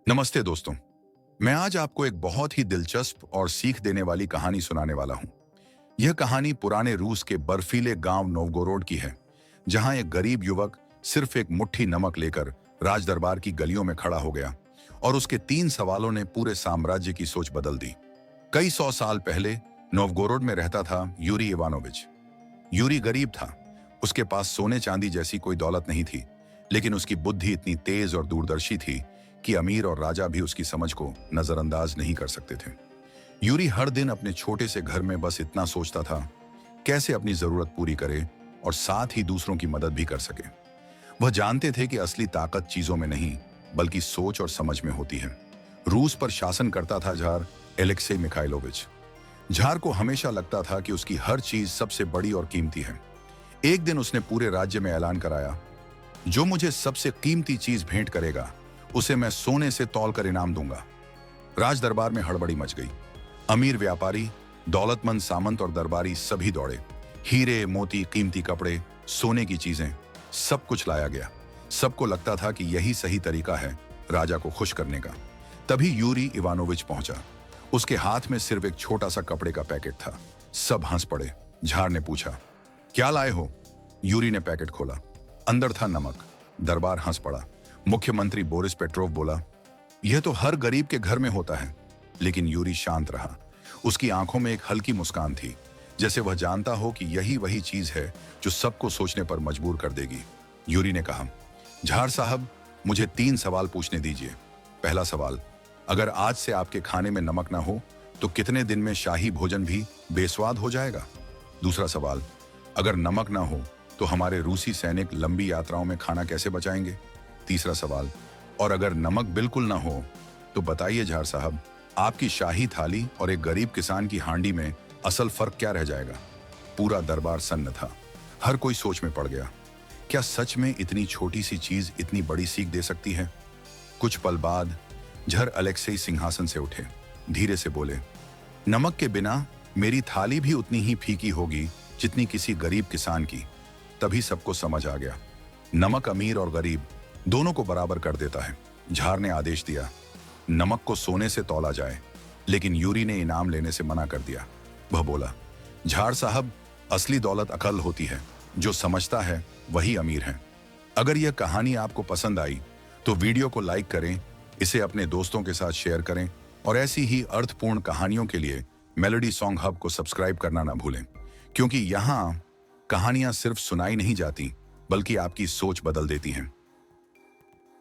नमस्ते दोस्तों। मैं आज आपको एक बहुत ही दिलचस्प और सीख देने वाली कहानी सुनाने वाला हूं। यह कहानी पुराने रूस के बर्फीले गांव नोवगोरोड की है, जहां एक गरीब युवक सिर्फ एक मुट्ठी नमक लेकर राजदरबार की गलियों में खड़ा हो गया और उसके 3 सवालों ने पूरे साम्राज्य की सोच बदल दी। कई 100 साल पहले नोवगोरोड में रहता था यूरी इवानोविच। यूरी गरीब था। उसके पास सोने चांदी जैसी कोई दौलत नहीं थी, लेकिन उसकी बुद्धि इतनी तेज और दूरदर्शी थी कि अमीर और राजा भी उसकी समझ को नजरअंदाज नहीं कर सकते थे। यूरी हर दिन अपने छोटे से घर में बस इतना सोचता था, कैसे अपनी जरूरत पूरी करे और साथ ही दूसरों की मदद भी कर सके। वह जानते थे कि असली ताकत चीजों में नहीं, बल्कि सोच और समझ में होती है। रूस पर शासन करता था जार एलेक्सेई मिखाइलोविच। जार को हमेशा लगता था कि उसकी हर चीज सबसे बड़ी और कीमती है। एक दिन उसने पूरे राज्य में ऐलान कराया, जो मुझे सबसे कीमती चीज भेंट करेगा उसे मैं सोने से तौल कर इनाम दूंगा। राज दरबार में हड़बड़ी मच गई। अमीर व्यापारी, दौलतमंद सामंत और दरबारी सभी दौड़े। हीरे, मोती, कीमती कपड़े, सोने की चीजें, सब कुछ लाया गया। सबको लगता था कि यही सही तरीका है राजा को खुश करने का। तभी यूरी इवानोविच पहुंचा। उसके हाथ में सिर्फ एक छोटा सा कपड़े का पैकेट था। सब हंस पड़े। झार ने पूछा, क्या लाए हो? यूरी ने पैकेट खोला। अंदर था नमक। दरबार हंस पड़ा। मुख्यमंत्री बोरिस पेट्रोव बोला, यह तो हर गरीब के घर में होता है। लेकिन यूरी शांत रहा। उसकी आंखों में एक हल्की मुस्कान थी, जैसे वह जानता हो कि यही वही चीज है जो सबको सोचने पर मजबूर कर देगी। यूरी ने कहा, झार साहब, मुझे 3 सवाल पूछने दीजिए। पहला सवाल, अगर आज से आपके खाने में नमक ना हो तो कितने दिन में शाही भोजन भी बेस्वाद हो जाएगा? दूसरा सवाल, अगर नमक ना हो तो हमारे रूसी सैनिक लंबी यात्राओं में खाना कैसे बचाएंगे? तीसरा सवाल, और अगर नमक बिल्कुल ना हो तो बताइए झार साहब, आपकी शाही थाली और एक गरीब किसान की हांडी में असल फर्क क्या रह जाएगा? पूरा दरबार सन्न था। हर कोई सोच में पड़ गया। क्या सच में इतनी छोटी सी चीज इतनी बड़ी सीख दे सकती है? कुछ पल बाद झर अलेक्सेई सिंहासन से उठे। धीरे से बोले, नमक के बिना मेरी थाली भी उतनी ही फीकी होगी जितनी किसी गरीब किसान की। तभी सबको समझ आ गया, नमक अमीर और गरीब दोनों को बराबर कर देता है। झार ने आदेश दिया, नमक को सोने से तौला जाए। लेकिन यूरी ने इनाम लेने से मना कर दिया। वह बोला, झार साहब, असली दौलत अकल होती है। जो समझता है वही अमीर है। अगर यह कहानी आपको पसंद आई तो वीडियो को लाइक करें, इसे अपने दोस्तों के साथ शेयर करें और ऐसी ही अर्थपूर्ण कहानियों के लिए मेलोडी सॉन्ग हब को सब्सक्राइब करना ना भूलें, क्योंकि यहाँ कहानियां सिर्फ सुनाई नहीं जाती, बल्कि आपकी सोच बदल देती हैं।